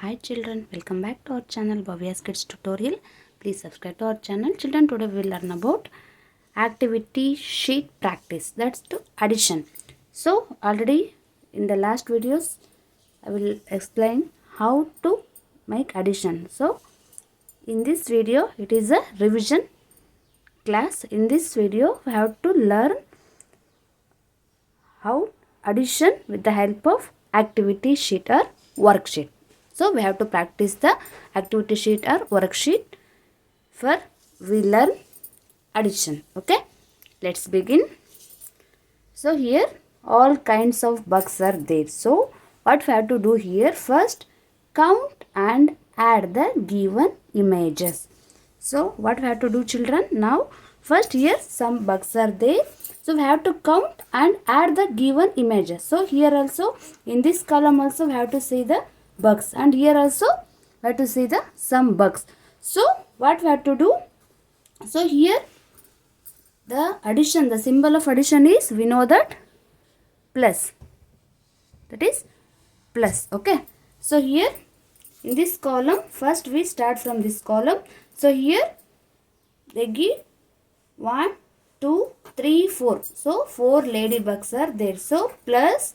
Hi children, welcome back to our channel Bhavya's Kids Tutorial. Please subscribe to our channel. Children, today we will learn about activity sheet practice. That's to addition. So already in the last videos I will explain how to make addition. So in this video it is a revision class. In this video we have to learn how addition with the help of activity sheet or worksheet. So we have to practice the activity sheet or worksheet for we learn addition. Okay, let's begin. So here all kinds of bugs are there. So what we have to do here, first count and add the given images. So what we have to do children, now first here some bugs are there. So we have to count and add the given images. So here also in this column also we have to see the bugs, and here also we have to see the some bugs. So what we have to do, so here the addition, the symbol of addition is, we know that plus, that is plus. Okay, so here in this column first we start from this column. So here they give 1 2 3 4, so 4 ladybugs are there. So plus,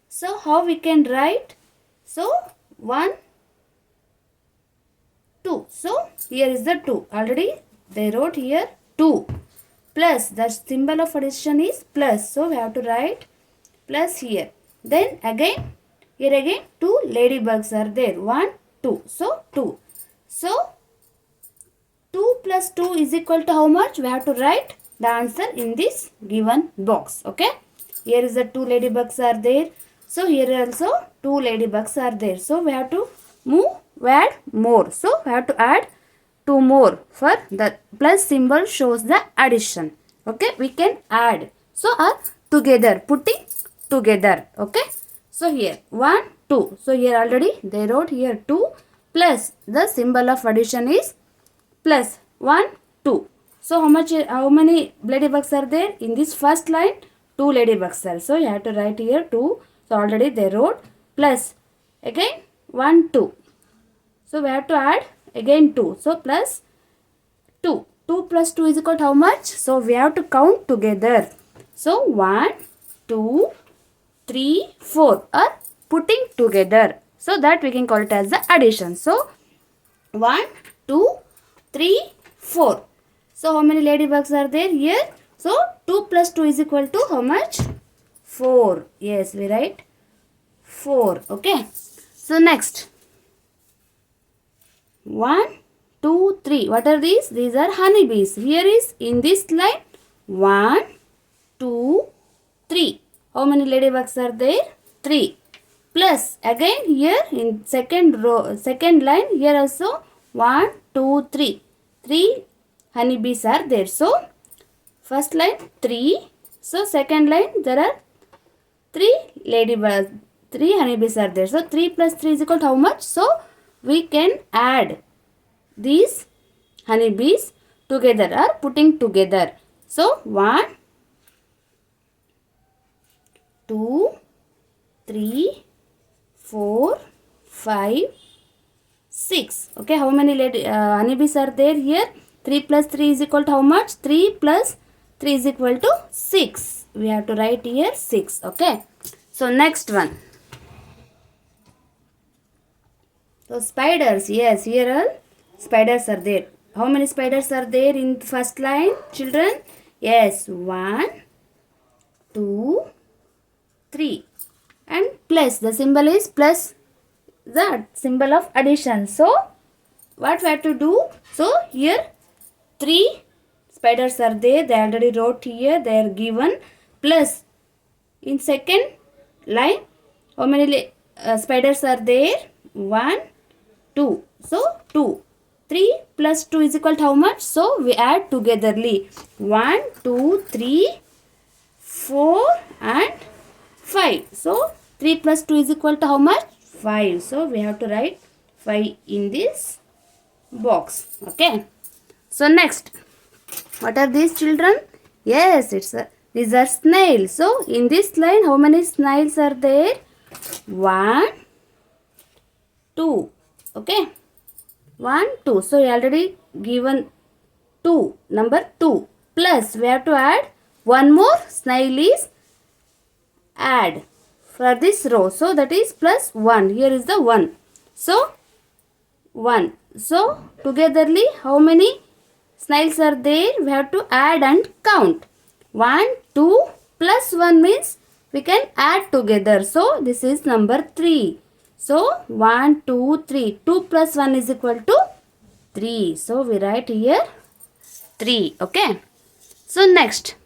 so how we can write, so 1 2, so here is the 2, already they wrote here 2, plus the symbol of addition is plus, so we have to write plus here. Then again here again 2 ladybugs are there, 1 2, so 2, so 2 plus 2 is equal to how much? We have to write the answer in this given box. Okay, here is the 2 ladybugs are there. So here also 2 ladybugs are there. So we have to add more. So we have to add 2 more, for the plus symbol shows the addition. Okay, we can add. So together, putting together. Okay, so here 1 2. So here already they wrote here 2, plus the symbol of addition is plus 1 2. So how many ladybugs are there? In this first line 2 ladybugs are. So you have to write here 2. So already they wrote plus again 1 2. So we have to add again 2. So plus 2. 2 plus 2 is equal to how much? So we have to count together. So 1 2 3 4 are putting together. So that we can call it as the addition. So 1 2 3 4. So how many ladybugs are there here? So 2 plus 2 is equal to how much? 4. Yes, we write 4. Okay. So next 1 2 3. What are these? These are honeybees. Here is in this line 1 2 3. How many ladybugs are there? 3. Plus again here in second row, second line, here also 1 2 3. 3 honeybees are there. So first line 3. So second line there are 3 ladybugs, 3 honeybees are there. So 3 plus 3 is equal to how much? So we can add these honeybees together or putting together. So 1 2 3 4 5 6. Okay, how many honeybees are there here? 3 plus 3 is equal to how much? 3 plus 3 is equal to 6. We have to write here 6. Okay, so next one. So spiders, yes, here all spiders are there. How many spiders are there in first line, children? Yes, 1 2 3, and plus, the symbol is plus, the symbol of addition. So what we have to do, so here 3 spiders are there, they already wrote here, they are given, plus in second line how many spiders are there? 1 2. So 2. 3 plus 2 is equal to how much? So we add togetherly 1 2 3 4 and 5. So 3 plus 2 is equal to how much? 5. So we have to write 5 in this box. Okay, so next, what are these children? Yes, these are snails. So in this line how many snails are there? 1 2. Okay. 1, 2. So we already given 2. Number 2. Plus we have to add one more. Snail is add for this row. So that is plus 1. Here is the 1. So 1. So togetherly how many snails are there? We have to add and count. 1, 2 plus 1 means we can add together. So this is number 3. So 1, 2, 3. 2 plus 1 is equal to 3. So we write here 3. Okay. So next,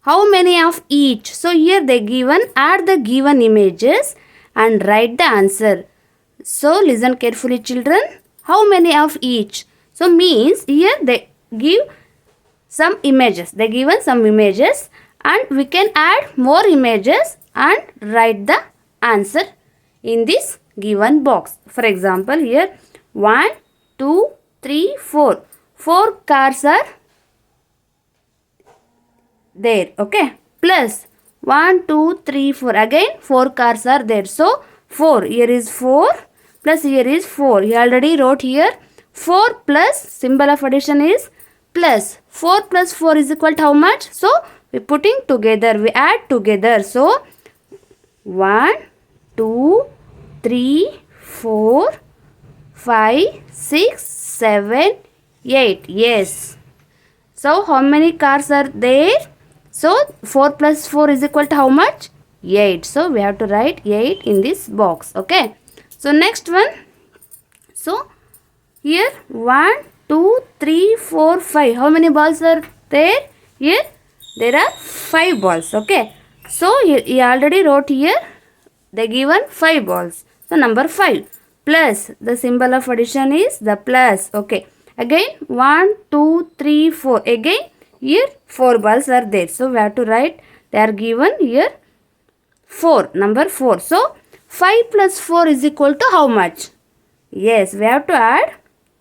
how many of each? So here they given, add the given images and write the answer. So listen carefully children. How many of each? So means here they give some images. They given some images and we can add more images and write the answer in this given box. For example here 1, 2, 3, 4. 4 cars are there. Okay. Plus 1, 2, 3, 4. Again 4 cars are there. So 4. Here is 4 plus here is 4. He already wrote here 4 plus symbol of addition is plus. 4 plus 4 is equal to how much? So we putting together. We add together. So 1, 2, 3, 4, 5, 6, 7, 8. Yes. So how many cars are there? So 4 plus 4 is equal to how much? 8. So we have to write 8 in this box. Okay. So next one. So here 1, 2, 3, 4, 5. How many balls are there? Here there are 5 balls. Okay. So he already wrote here. They given 5 balls. So number 5. Plus the symbol of addition is the plus. Okay. Again 1, 2, 3, 4. Again here 4 balls are there. So we have to write, they are given here 4. Number 4. So 5 plus 4 is equal to how much? Yes, we have to add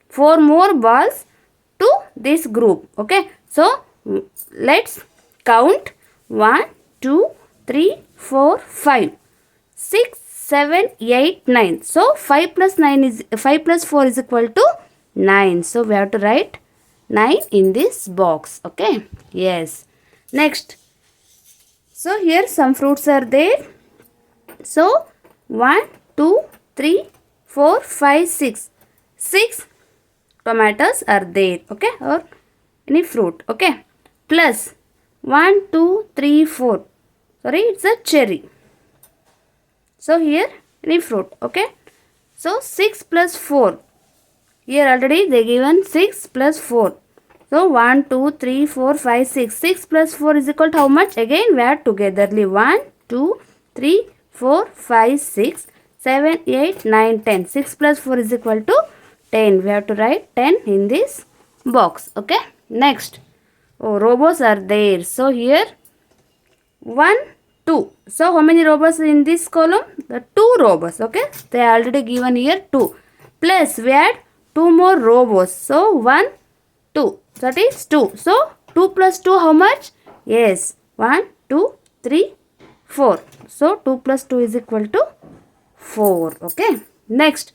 4 more balls to this group. Okay. So let's count 1, 2, 3, 4, 5, 6, 7, 8, 9. So 5 plus 9 is 5 plus 4 is equal to 9. So we have to write 9 in this box. Okay. Yes. Next. So here some fruits are there. So 1, 2, 3, 4, 5, 6. 6 tomatoes are there. Okay. Or any fruit. Okay. Plus 1, 2, 3, 4. Sorry, it's a cherry. So here any fruit. Okay. So 6 plus 4. Here already they given 6 plus 4. So 1, 2, 3, 4, 5, 6. 6 plus 4 is equal to how much? Again we add togetherly. 1, 2, 3, 4, 5, 6, 7, 8, 9, 10. 6 plus 4 is equal to 10. We have to write 10 in this box. Okay. Next. Oh, robots are there. So here 1, 2. So how many robots in this column? The 2 robots. Okay. They are already given here 2. Plus we add 2 more robots. So 1, 2. That is 2. So 2 plus 2 how much? Yes. 1, 2, 3, 4. So 2 plus 2 is equal to 4. Okay. Next.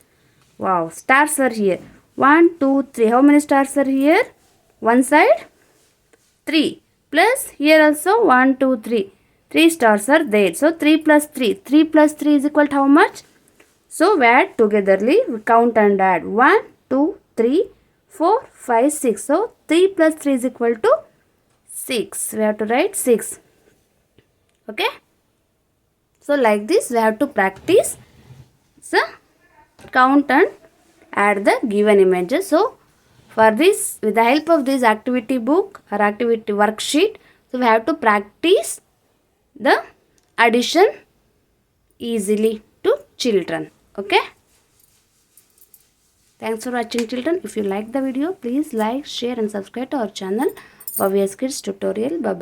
Wow. Stars are here. 1, 2, 3. How many stars are here? One side 3. Plus here also 1, 2, 3. 3 stars are there. So 3 plus 3. 3 plus 3 is equal to how much? So we add togetherly. We count and add. 1, 2, 3, 4, 5, 6. So 3 plus 3 is equal to 6. We have to write 6. Okay. So like this we have to practice. So count and add the given images. So for this, with the help of this activity book or activity worksheet, so we have to practice the addition easily to children. Okay. Thanks for watching children. If you like the video, please like, share and subscribe to our channel Bhavya's Kids Tutorial. Bye bye.